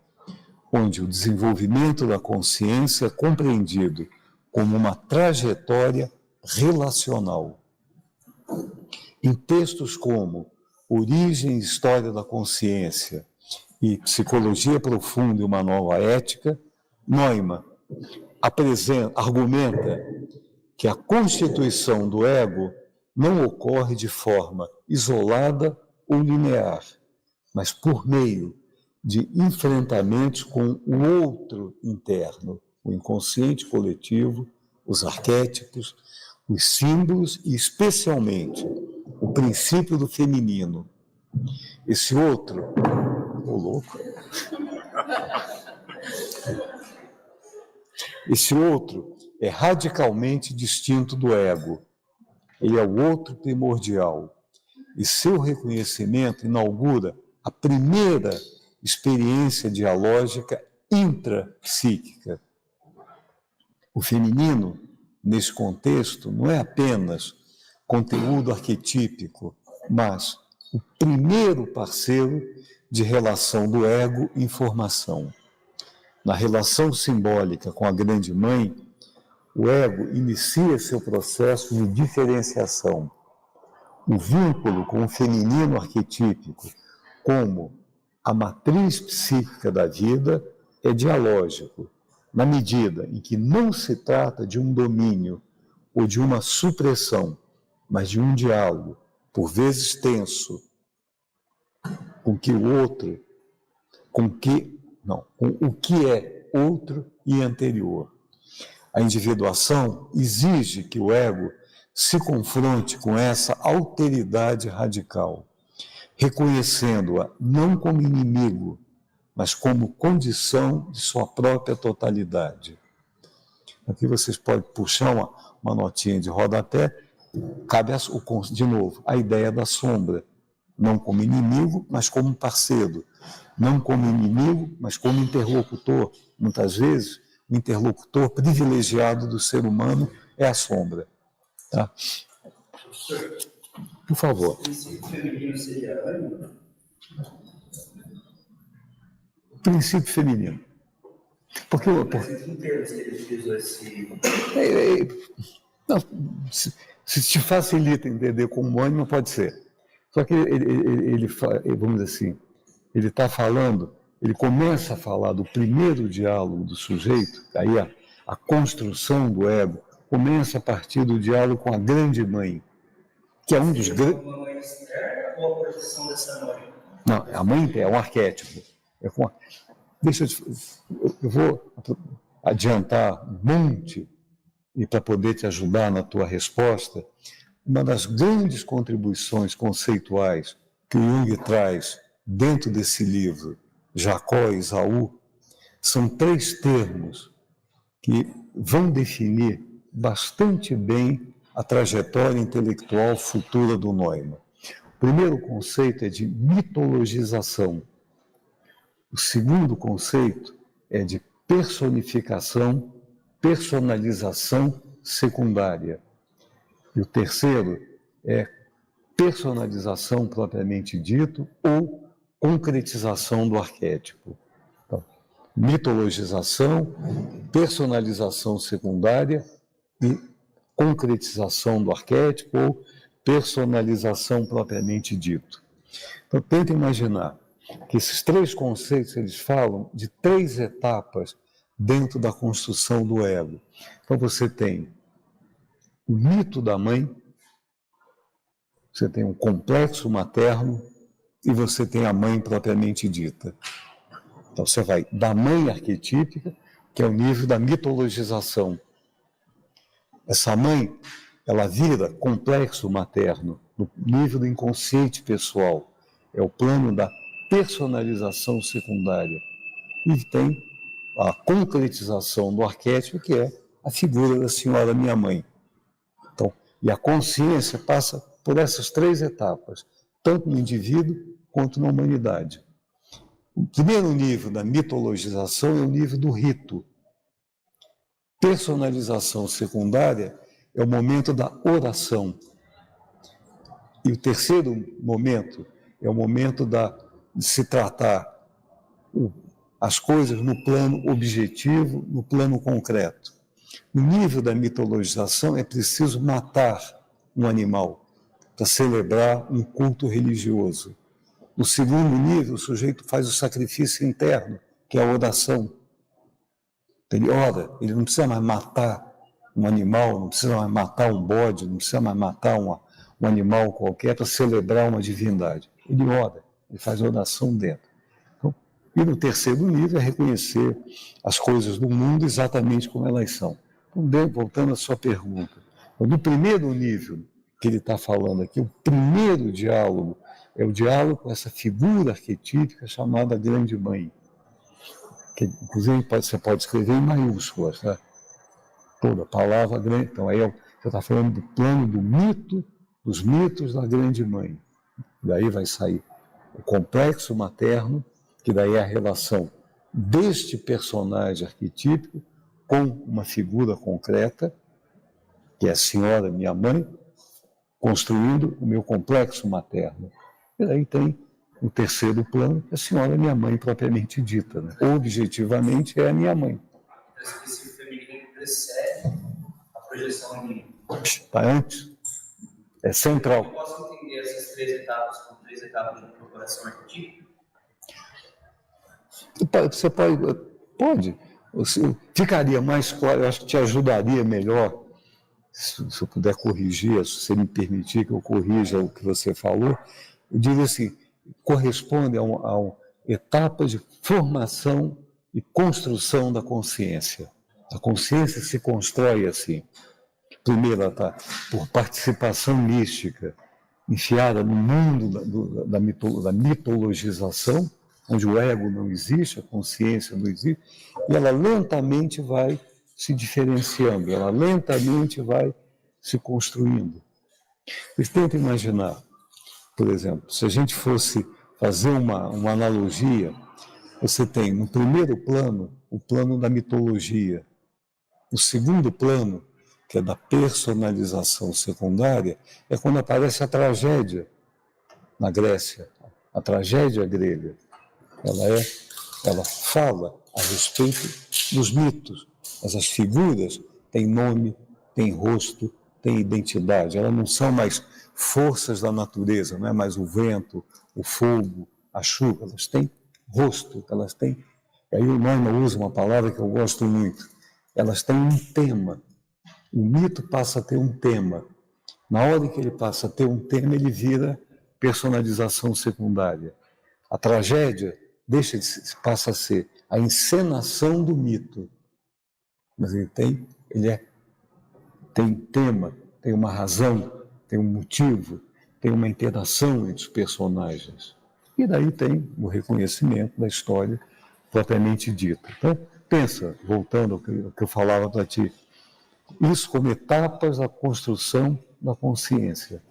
onde o desenvolvimento da consciência é compreendido como uma trajetória relacional. Em textos como Origem e História da Consciência e Psicologia Profunda e uma Nova Ética, Neumann argumenta que a constituição do ego não ocorre de forma isolada ou linear, mas por meio de enfrentamentos com o outro interno, o inconsciente coletivo, os arquétipos, os símbolos e, especialmente, o princípio do feminino. Esse outro, esse outro é radicalmente distinto do ego. Ele é o outro primordial. E seu reconhecimento inaugura a primeira experiência dialógica intrapsíquica. O feminino, nesse contexto, não é apenas conteúdo arquetípico, mas o primeiro parceiro de relação do ego em formação. Na relação simbólica com a grande mãe, o ego inicia seu processo de diferenciação. O vínculo com o feminino arquetípico, como a matriz psíquica da vida, é dialógico, na medida em que não se trata de um domínio ou de uma supressão, mas de um diálogo, por vezes tenso, com o que é outro e anterior. A individuação exige que o ego se confronte com essa alteridade radical, reconhecendo-a não como inimigo, mas como condição de sua própria totalidade. Aqui vocês podem puxar uma notinha de rodapé, cabe, de novo, a ideia da sombra, não como inimigo, mas como parceiro, não como inimigo, mas como interlocutor. Muitas vezes, o interlocutor privilegiado do ser humano é a sombra. Tá? Por favor. O princípio feminino seria ânima? Princípio feminino. Porque Mas em que termos que ele utilizou esse... Não, se te facilita entender como ânima, pode ser. Só que ele vamos dizer assim, ele está falando, ele começa a falar do primeiro diálogo do sujeito, aí a construção do ego começa a partir do diálogo com a grande mãe, que é um dos grandes... Uma mãe externa ou a projeção dessa mãe? Não, a mãe é um arquétipo. Eu vou adiantar um monte e para poder te ajudar na tua resposta. Uma das grandes contribuições conceituais que o Jung traz dentro desse livro, Jacó e Esaú, são 3 termos que vão definir bastante bem a trajetória intelectual futura do Neumann. O primeiro conceito é de mitologização. O segundo conceito é de personalização secundária. E o terceiro é personalização propriamente dito ou concretização do arquétipo. Então, mitologização, personalização secundária e concretização do arquétipo ou personalização propriamente dito. Então, tenta imaginar que esses 3 conceitos, eles falam de 3 etapas dentro da construção do ego. Então, você tem o mito da mãe, você tem um complexo materno e você tem a mãe propriamente dita. Então você vai da mãe arquetípica, que é o nível da mitologização. Essa mãe, ela vira complexo materno, no nível do inconsciente pessoal. É o plano da personalização secundária. E tem a concretização do arquétipo, que é a figura da senhora minha mãe. Então, e a consciência passa por essas 3 etapas, tanto no indivíduo quanto na humanidade. O primeiro nível da mitologização é o nível do rito. Personalização secundária é o momento da oração. E o terceiro momento é o momento de se tratar as coisas no plano objetivo, no plano concreto. No nível da mitologização é preciso matar um animal para celebrar um culto religioso. No segundo nível, o sujeito faz o sacrifício interno, que é a oração. Ele ora, ele não precisa mais matar um animal, não precisa mais matar um bode, não precisa mais matar um animal qualquer para celebrar uma divindade. Ele ora, ele faz oração dentro. Então, e no terceiro nível é reconhecer as coisas do mundo exatamente como elas são. Então, voltando à sua pergunta, no primeiro nível que ele está falando aqui, o primeiro diálogo é o diálogo com essa figura arquetípica chamada Grande Mãe. Que, inclusive, você pode escrever em maiúsculas, né? Toda a palavra grande. Então, aí você está falando do plano do mito, dos mitos da Grande Mãe. Daí vai sair o complexo materno, que daí é a relação deste personagem arquetípico com uma figura concreta, que é a senhora, minha mãe, construindo o meu complexo materno. E daí tem o terceiro plano, que a senhora é minha mãe propriamente dita. Né? Objetivamente é a minha mãe. Esse feminino precede a projeção anime. Está antes? É central. Eu posso entender essas 3 etapas como 3 etapas de incorporação arquetípica? Você pode. Ficaria mais claro, eu acho que te ajudaria melhor, se eu puder corrigir, se você me permitir que eu corrija o que você falou, eu diria assim, corresponde a etapas de formação e construção da consciência. A consciência se constrói assim. Primeiro, ela está por participação mística, enfiada no mundo da mitologização, onde o ego não existe, a consciência não existe, e ela lentamente vai se diferenciando, ela lentamente vai se construindo. Vocês tentam imaginar, por exemplo, se a gente fosse fazer uma analogia, você tem no primeiro plano o plano da mitologia, o segundo plano, que é da personalização secundária, é quando aparece a tragédia na Grécia, a tragédia grega. Ela fala a respeito dos mitos, mas as figuras têm nome, têm rosto, têm identidade. Elas não são mais forças da natureza, não é mais o vento, o fogo, a chuva. Elas têm rosto, elas têm... E aí o Neumann usa uma palavra que eu gosto muito. Elas têm um tema. O mito passa a ter um tema. Na hora que ele passa a ter um tema, ele vira personalização secundária. A tragédia passa a ser a encenação do mito. Mas ele tem tema, tem uma razão, tem um motivo, tem uma interação entre os personagens. E daí tem o reconhecimento da história propriamente dita. Então, pensa, voltando ao que eu falava para ti, isso como etapas da construção da consciência.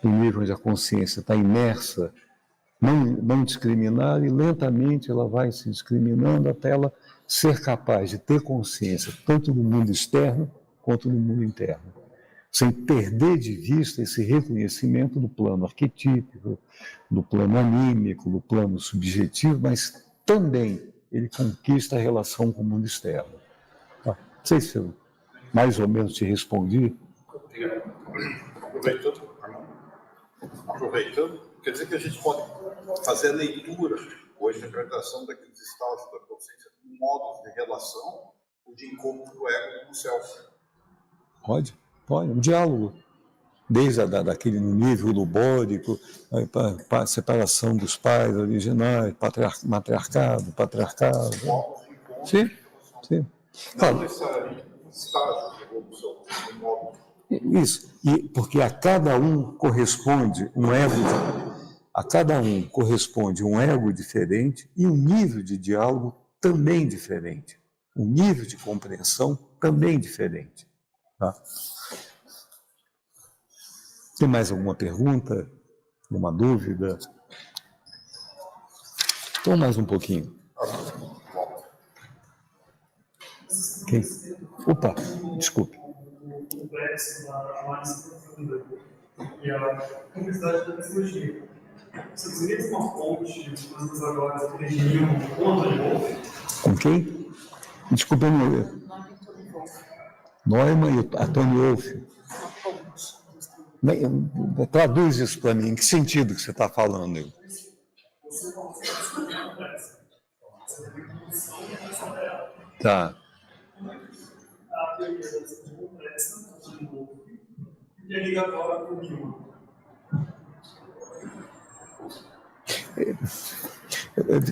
No nível onde a consciência está imersa, não discriminar, e lentamente ela vai se discriminando até ela ser capaz de ter consciência, tanto no mundo externo quanto no mundo interno, sem perder de vista esse reconhecimento do plano arquetípico, do plano anímico, do plano subjetivo, mas também ele conquista a relação com o mundo externo. Não sei se eu mais ou menos te respondi. Aproveitando, quer dizer que a gente pode fazer a leitura ou a interpretação daqueles estágios da consciência como modos de relação ou de encontro do ego com o self. Pode, um diálogo. desde daquele nível lubórico, a separação dos pais originais, matriarcado. Sim, sim. Não necessariamente estágio de evolução, de modo. Isso, e porque a cada um corresponde um ego diferente e um nível de diálogo também diferente, um nível de compreensão também diferente. Tá? Tem mais alguma pergunta? Alguma dúvida? Então, mais um pouquinho. Quem? Opa, desculpe. O complexo da análise profunda e a complexidade da psicologia. Você conseguiria uma fonte, mas agora que dirigiam com Antônio Wolff? Com quem? Desculpa, eu não ouvi. Neumann e Antônio Wolff. Traduz isso para mim. Em que sentido que você está falando? Tá. A teoria da psicologia complexa, Antônio Wolff, e é ligatória com o Jung.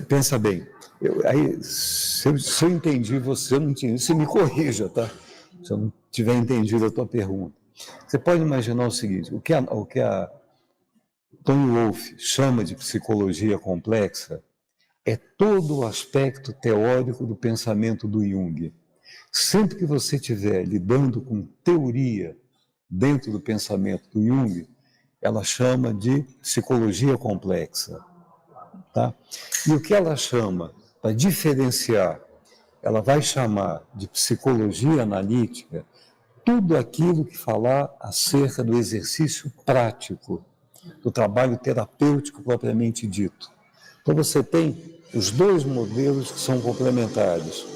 Pensa bem, se eu entendi você, eu não entendi, você me corrija, tá? Se eu não tiver entendido a tua pergunta. Você pode imaginar o seguinte, o que a Tony Wolff chama de psicologia complexa é todo o aspecto teórico do pensamento do Jung. Sempre que você estiver lidando com teoria dentro do pensamento do Jung, ela chama de psicologia complexa. Tá? E o que ela chama, para diferenciar, ela vai chamar de psicologia analítica tudo aquilo que falar acerca do exercício prático, do trabalho terapêutico propriamente dito. Então você tem os dois modelos que são complementares,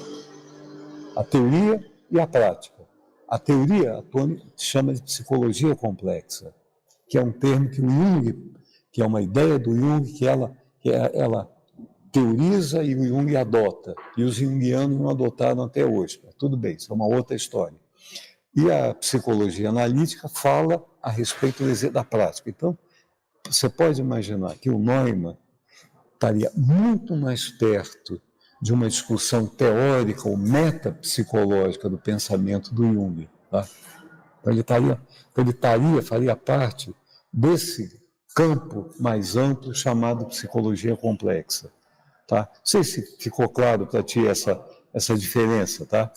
a teoria e a prática. A teoria, a Tony chama de psicologia complexa, que é um termo que o Jung, que é uma ideia do Jung que ela teoriza e o Jung adota, e os jungianos não adotaram até hoje. Tudo bem, isso é uma outra história. E a psicologia analítica fala a respeito da prática. Então, você pode imaginar que o Neumann estaria muito mais perto de uma discussão teórica ou metapsicológica do pensamento do Jung. Tá? Então, ele faria parte desse campo mais amplo chamado psicologia complexa. Tá? Não sei se ficou claro para ti essa diferença. Tá?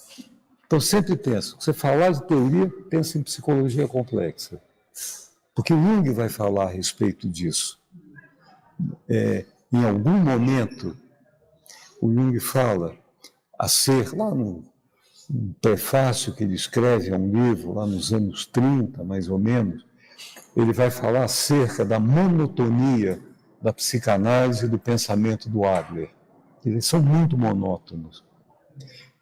Então, sempre pensa, você falar de teoria, pensa em psicologia complexa. Porque o Jung vai falar a respeito disso. Em algum momento, o Jung fala lá no prefácio que ele escreve a um livro, lá nos anos 30, mais ou menos, ele vai falar acerca da monotonia da psicanálise e do pensamento do Adler. Eles são muito monótonos.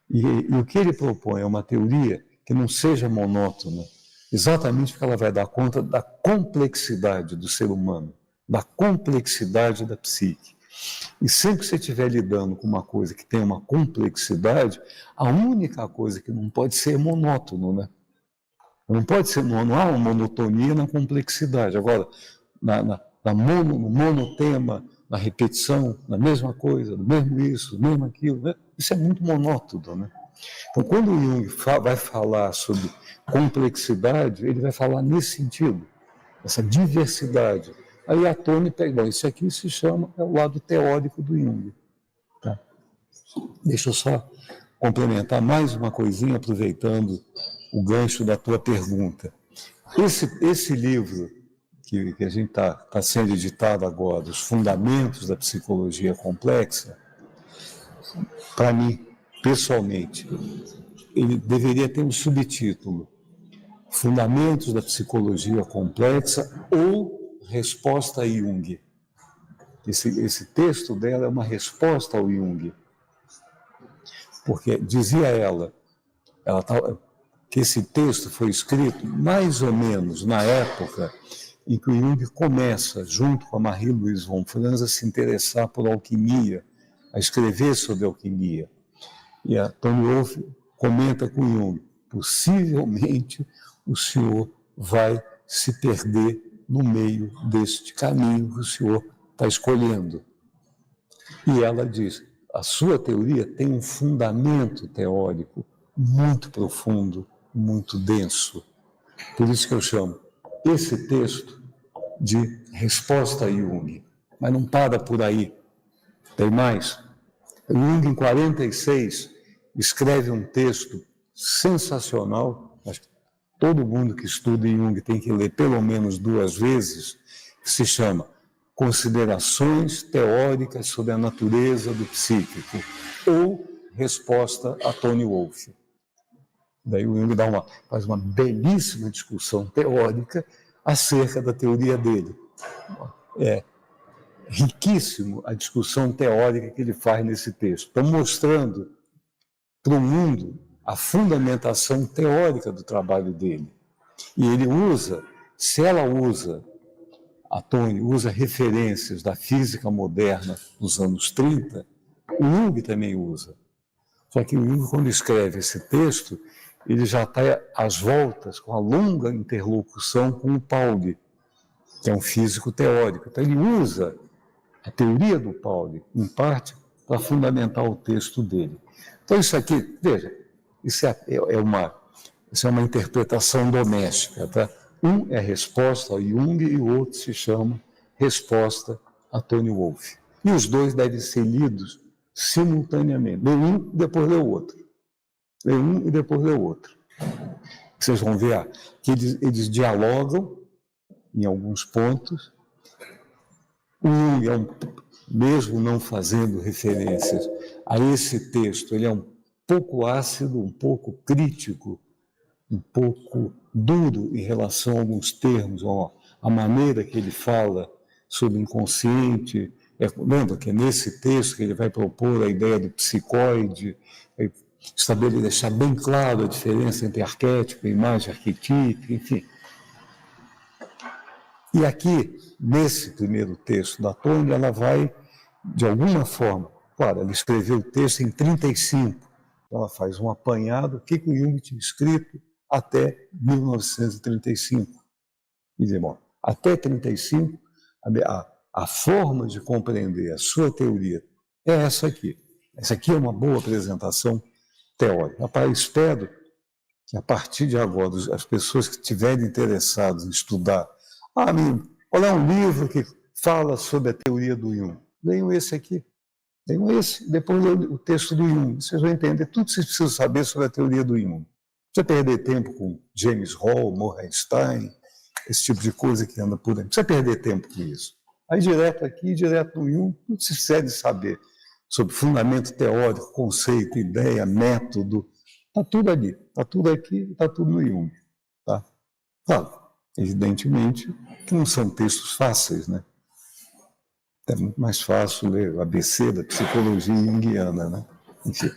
E o que ele propõe é uma teoria que não seja monótona, exatamente porque ela vai dar conta da complexidade do ser humano, da complexidade da psique. E sempre que você estiver lidando com uma coisa que tem uma complexidade, a única coisa que não pode ser é monótono, né? Não pode ser, não há uma monotonia na complexidade. Agora, no monotema, na repetição, na mesma coisa, do mesmo isso, do mesmo aquilo, né? Isso é muito monótono, né? Então, quando o Jung vai falar sobre complexidade, ele vai falar nesse sentido, essa diversidade. Aí a Tony pega, isso aqui se chama, é o lado teórico do Jung. Tá? Deixa eu só complementar mais uma coisinha, aproveitando o gancho da tua pergunta. Esse livro que a gente está sendo editado agora, Os Fundamentos da Psicologia Complexa, para mim, pessoalmente, ele deveria ter um subtítulo, Fundamentos da Psicologia Complexa ou Resposta a Jung. Esse texto dela é uma resposta ao Jung. Porque, dizia ela que esse texto foi escrito mais ou menos na época em que o Jung começa, junto com a Marie-Louise von Franz, a se interessar por alquimia, a escrever sobre alquimia. E a Tony Wolff comenta com Jung, possivelmente o senhor vai se perder no meio deste caminho que o senhor está escolhendo. E ela diz, a sua teoria tem um fundamento teórico muito profundo, muito denso. Por isso que eu chamo esse texto de resposta a Jung. Mas não para por aí. Tem mais. Jung, em 46, escreve um texto sensacional, acho que todo mundo que estuda Jung tem que ler pelo menos 2 vezes, que se chama Considerações Teóricas sobre a Natureza do Psíquico, ou Resposta a Tony Wolff. Daí o Jung faz uma belíssima discussão teórica acerca da teoria dele. É riquíssimo a discussão teórica que ele faz nesse texto. Estão mostrando para o mundo a fundamentação teórica do trabalho dele. E ele usa, se ela usa, a Tony usa referências da física moderna dos anos 30, o Jung também usa. Só que o Jung, quando escreve esse texto, ele já está às voltas com a longa interlocução com o Pauli, que é um físico teórico. Então ele usa a teoria do Pauli, em parte, para fundamentar o texto dele. Então isso aqui, veja, isso é uma interpretação doméstica, tá? Um é resposta a Jung e o outro se chama resposta a Tony Wolff. E os dois devem ser lidos simultaneamente. Lê um e depois lê o outro. Lê um e depois lê o outro. Vocês vão ver que eles dialogam em alguns pontos. O Jung, mesmo não fazendo referências a esse texto, ele é um pouco ácido, um pouco crítico, um pouco duro em relação a alguns termos, a maneira que ele fala sobre o inconsciente. Lembra que é nesse texto que ele vai propor a ideia do psicoide, deixar bem claro a diferença entre arquétipo, imagem arquetípica, enfim. E aqui, nesse primeiro texto da Tony, ela vai, de alguma forma, claro, ela escreveu o texto em 35, ela faz um apanhado, o que o Jung tinha escrito até 1935. E diz, bom, até 35, a forma de compreender a sua teoria é essa aqui. Essa aqui é uma boa apresentação teórica. Eu espero que, a partir de agora, as pessoas que estiverem interessadas em estudar, qual é um livro que fala sobre a teoria do Jung? Leiam esse aqui. Leiam esse, depois leiam o texto do Jung. Vocês vão entender tudo que vocês precisam saber sobre a teoria do Jung. Não precisa perder tempo com James Hall, Morenstein, esse tipo de coisa que anda por aí. Não precisa perder tempo com isso. Aí, direto aqui, direto no Jung, tudo que vocês precisam saber sobre fundamento teórico, conceito, ideia, método, está tudo ali. Está tudo aqui, está tudo no Jung. Tá? Claro, evidentemente que não são textos fáceis, né? É muito mais fácil ler o ABC da psicologia junguiana, né? Enfim.